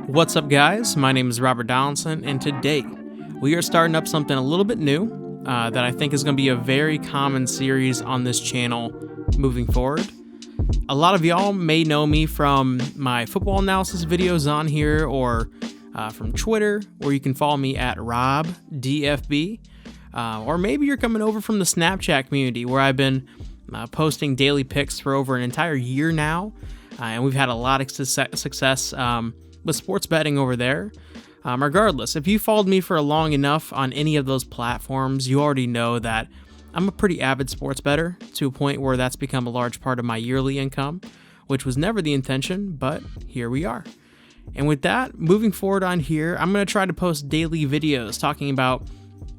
What's up, guys? My name is Robert Donaldson, and today we are starting up something a little bit new that I think is going to be a very common series on this channel moving forward. A lot of y'all may know me from my football analysis videos on here or from Twitter, where you can follow me at RobDFB. Or maybe you're coming over from the Snapchat community, where I've been posting daily pics for over an entire year now, and we've had a lot of success with sports betting over there. Regardless, if you followed me for long enough on any of those platforms, you already know that I'm a pretty avid sports bettor, to a point where that's become a large part of my yearly income, which was never the intention, but here we are. And with that, moving forward on here, I'm going to try to post daily videos talking about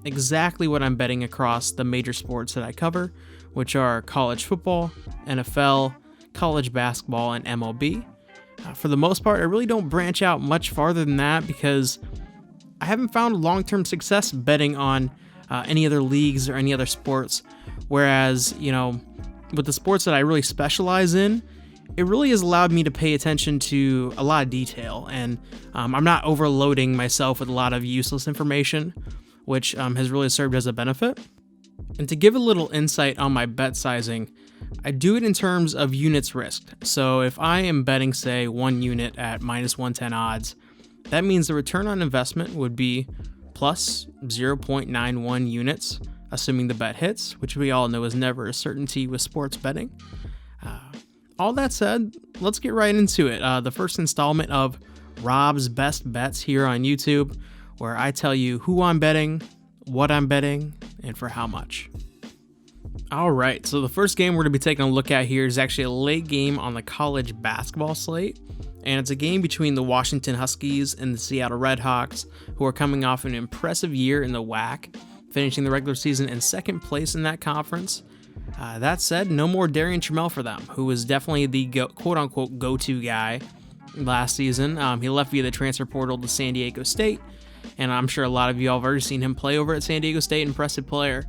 exactly what I'm betting across the major sports that I cover, which are college football, NFL, college basketball, and MLB. For the most part, I really don't branch out much farther than that because I haven't found long-term success betting on any other leagues or any other sports. Whereas, with the sports that I really specialize in, it really has allowed me to pay attention to a lot of detail, and I'm not overloading myself with a lot of useless information, which has really served as a benefit. And to give a little insight on my bet sizing, I do it in terms of units risked. So if I am betting, say, 1 unit at minus 110 odds, that means the return on investment would be plus 0.91 units, assuming the bet hits, which we all know is never a certainty with sports betting. All that said, let's get right into it. The first installment of Rob's Best Bets here on YouTube, where I tell you who I'm betting, what I'm betting, and for how much. All right, so the first game we're going to be taking a look at here is actually a late game on the college basketball slate, and it's a game between the Washington Huskies and the Seattle Redhawks, who are coming off an impressive year in the WAC, finishing the regular season in second place in that conference. That said, no more Darian Trammell for them, who was definitely the quote-unquote go-to guy last season. He left via the transfer portal to San Diego State, and I'm sure a lot of you all have already seen him play over at San Diego State. Impressive player.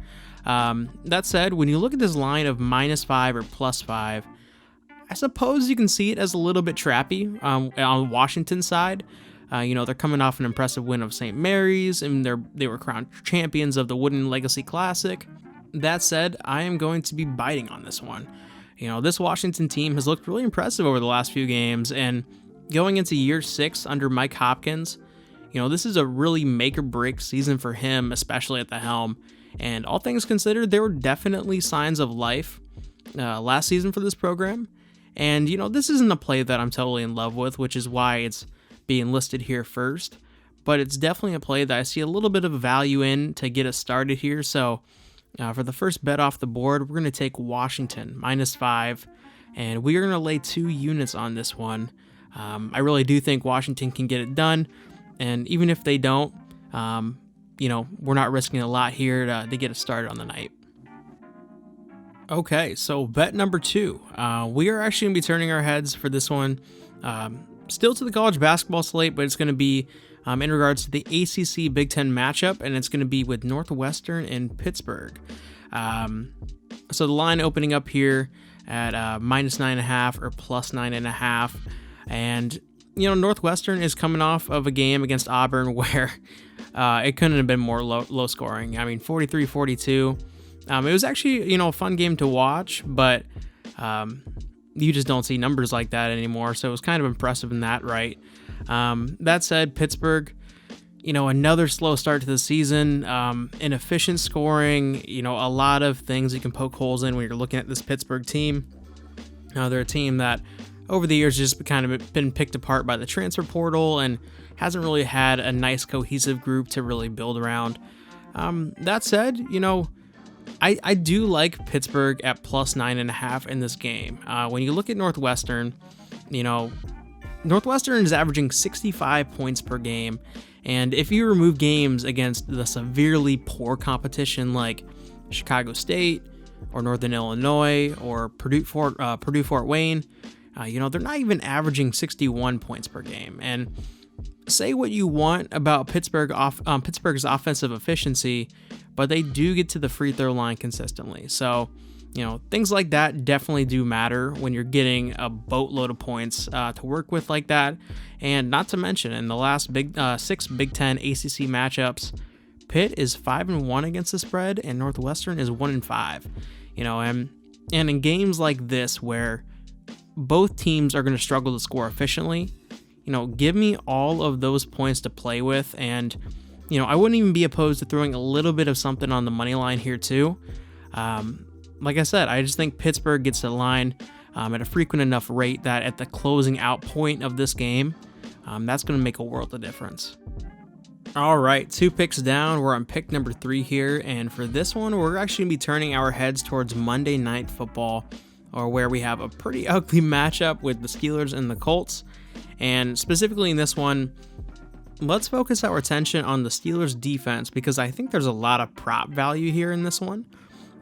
That said, when you look at this line of -5 or +5, I suppose you can see it as a little bit trappy on Washington's side. They're coming off an impressive win of St. Mary's, and they were crowned champions of the Wooden Legacy Classic. That said, I am going to be biting on this one. This Washington team has looked really impressive over the last few games, and going into year 6 under Mike Hopkins, this is a really make-or-break season for him, especially at the helm. And all things considered, there were definitely signs of life last season for this program. And, this isn't a play that I'm totally in love with, which is why it's being listed here first. But it's definitely a play that I see a little bit of value in to get us started here. So for the first bet off the board, we're going to take Washington, -5. And we are going to lay 2 units on this one. I really do think Washington can get it done. And even if they don't, we're not risking a lot here to get us started on the night. Okay, so bet number 2. We are actually going to be turning our heads for this one, still to the college basketball slate, but it's going to be in regards to the ACC Big Ten matchup, and it's going to be with Northwestern and Pittsburgh. So the line opening up here at -9.5 or +9.5, and Northwestern is coming off of a game against Auburn where it couldn't have been more low scoring. I mean, 43-42. It was actually, a fun game to watch, but you just don't see numbers like that anymore. So it was kind of impressive in that, right? That said, Pittsburgh, another slow start to the season, inefficient scoring, a lot of things you can poke holes in when you're looking at this Pittsburgh team. They're a team that over the years just kind of been picked apart by the transfer portal and hasn't really had a nice cohesive group to really build around. That said, I do like Pittsburgh at +9.5 in this game. When you look at Northwestern, Northwestern is averaging 65 points per game. And if you remove games against the severely poor competition like Chicago State or Northern Illinois or Purdue Fort Wayne, they're not even averaging 61 points per game. And say what you want about Pittsburgh's offensive efficiency, but they do get to the free throw line consistently. So Things like that definitely do matter when you're getting a boatload of points to work with like that. And not to mention, in the last 6 Big Ten ACC matchups, Pitt is 5-1 against the spread, and Northwestern is 1-5. And in games like this where both teams are going to struggle to score efficiently, give me all of those points to play with. And I wouldn't even be opposed to throwing a little bit of something on the money line here too. Like I said, I just think Pittsburgh gets the line at a frequent enough rate that at the closing out point of this game, that's going to make a world of difference. All right, 2 picks down. We're on pick number 3 here, and for this one, we're actually going to be turning our heads towards Monday Night Football, or where we have a pretty ugly matchup with the Steelers and the Colts. And specifically in this one, let's focus our attention on the Steelers defense, because I think there's a lot of prop value here in this one.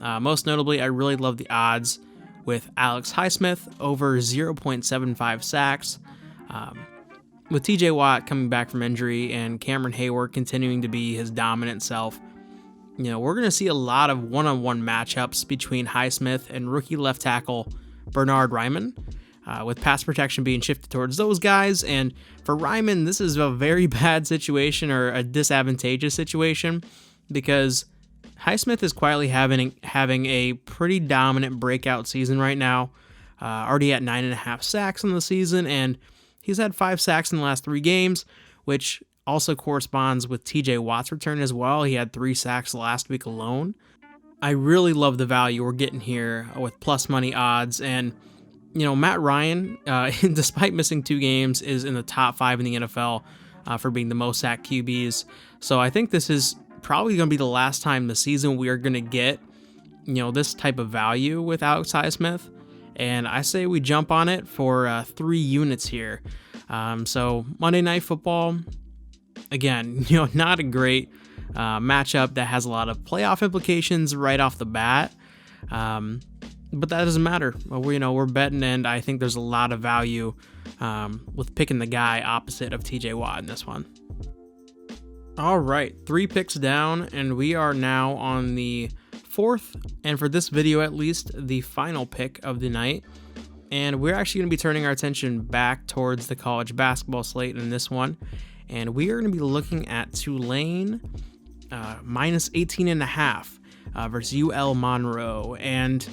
Most notably, I really love the odds with Alex Highsmith over 0.75 sacks. With TJ Watt coming back from injury and Cameron Hayward continuing to be his dominant self, we're going to see a lot of one-on-one matchups between Highsmith and rookie left tackle Bernhard Raimann, with pass protection being shifted towards those guys. And for Raimann, this is a very bad situation, or a disadvantageous situation, because Highsmith is quietly having a pretty dominant breakout season right now, already at 9.5 sacks in the season, and he's had 5 sacks in the last 3 games, which also corresponds with TJ Watt's return as well. He had 3 sacks last week alone. I really love the value we're getting here with plus money odds. And, Matt Ryan, despite missing 2 games, is in the top 5 in the NFL for being the most sacked QBs. So I think this is probably going to be the last time this season we are going to get, this type of value with Alex Highsmith. And I say we jump on it for 3 units here. So Monday Night Football, again, not a great matchup that has a lot of playoff implications right off the bat. But that doesn't matter. We're betting, and I think there's a lot of value with picking the guy opposite of TJ Watt in this one. All right, 3 picks down, and we are now on the 4th, and for this video at least, the final pick of the night. And we're actually going to be turning our attention back towards the college basketball slate in this one. And we are going to be looking at Tulane minus 18.5 versus UL Monroe. And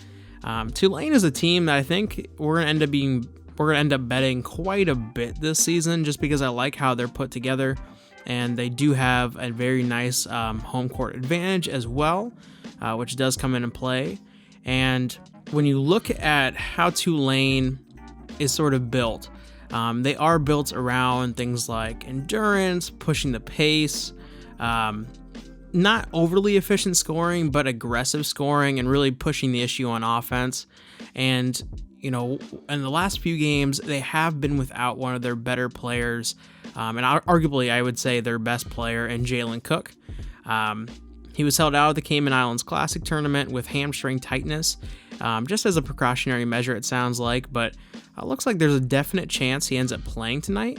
Tulane is a team that I think we're going to end up betting quite a bit this season, just because I like how they're put together. And they do have a very nice home court advantage as well, which does come into play. And when you look at how Tulane is sort of built, they are built around things like endurance, pushing the pace, not overly efficient scoring, but aggressive scoring and really pushing the issue on offense. And, in the last few games, they have been without one of their better players, and arguably I would say their best player in Jalen Cook. He was held out of the Cayman Islands Classic tournament with hamstring tightness, just as a precautionary measure, it sounds like, but it looks like there's a definite chance he ends up playing tonight.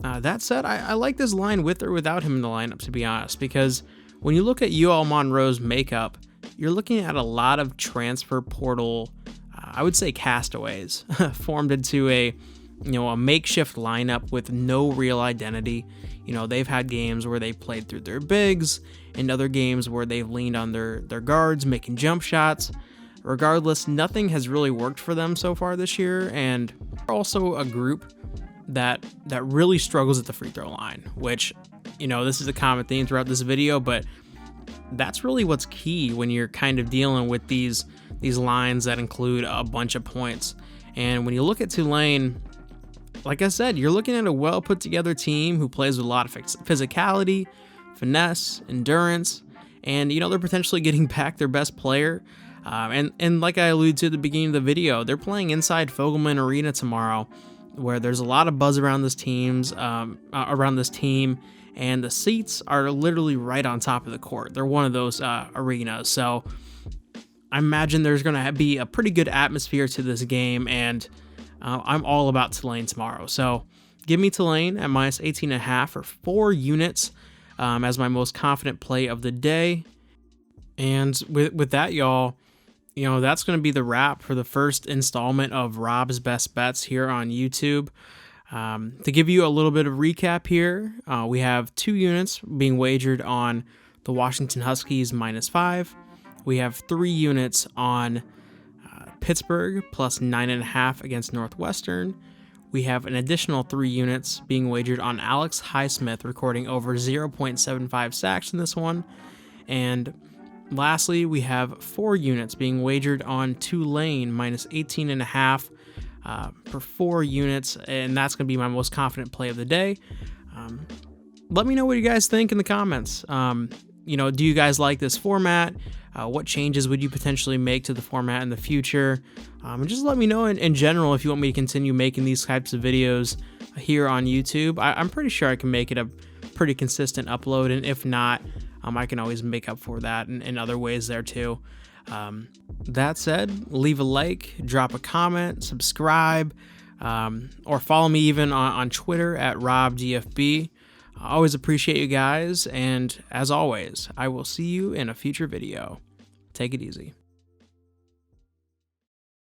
That said, I like this line with or without him in the lineup, to be honest, because when you look at UL Monroe's makeup, you're looking at a lot of transfer portal, I would say castaways, formed into a makeshift lineup with no real identity. They've had games where they've played through their bigs, and other games where they've leaned on their guards, making jump shots. Regardless, nothing has really worked for them so far this year, and they're also a group that really struggles at the free throw line, which, this is a common theme throughout this video, but that's really what's key when you're kind of dealing with these lines that include a bunch of points. And when you look at Tulane, like I said, you're looking at a well put together team who plays with a lot of physicality, finesse, endurance, and they're potentially getting back their best player. And like I alluded to at the beginning of the video, they're playing inside Fogelman Arena tomorrow, where there's a lot of buzz around this team, and the seats are literally right on top of the court. They're one of those arenas, so I imagine there's going to be a pretty good atmosphere to this game, and I'm all about Tulane tomorrow. So give me Tulane at minus 18.5 or 4 units as my most confident play of the day. And with that, y'all, that's going to be the wrap for the first installment of Rob's Best Bets here on YouTube. To give you a little bit of recap here, we have 2 units being wagered on the Washington Huskies -5. We have 3 units on Pittsburgh plus 9.5 against Northwestern. We have an additional 3 units being wagered on Alex Highsmith recording over 0.75 sacks in this one. And lastly, we have 4 units being wagered on Tulane -18.5 for 4 units, and that's going to be my most confident play of the day. Let me know what you guys think in the comments. Do you guys like this format? What changes would you potentially make to the format in the future? And just let me know in general if you want me to continue making these types of videos here on YouTube. I'm pretty sure I can make it a pretty consistent upload, and if not, I can always make up for that in other ways there too. That said, leave a like, drop a comment, subscribe, or follow me even on Twitter at RobDFB. I always appreciate you guys, and as always, I will see you in a future video. Take it easy.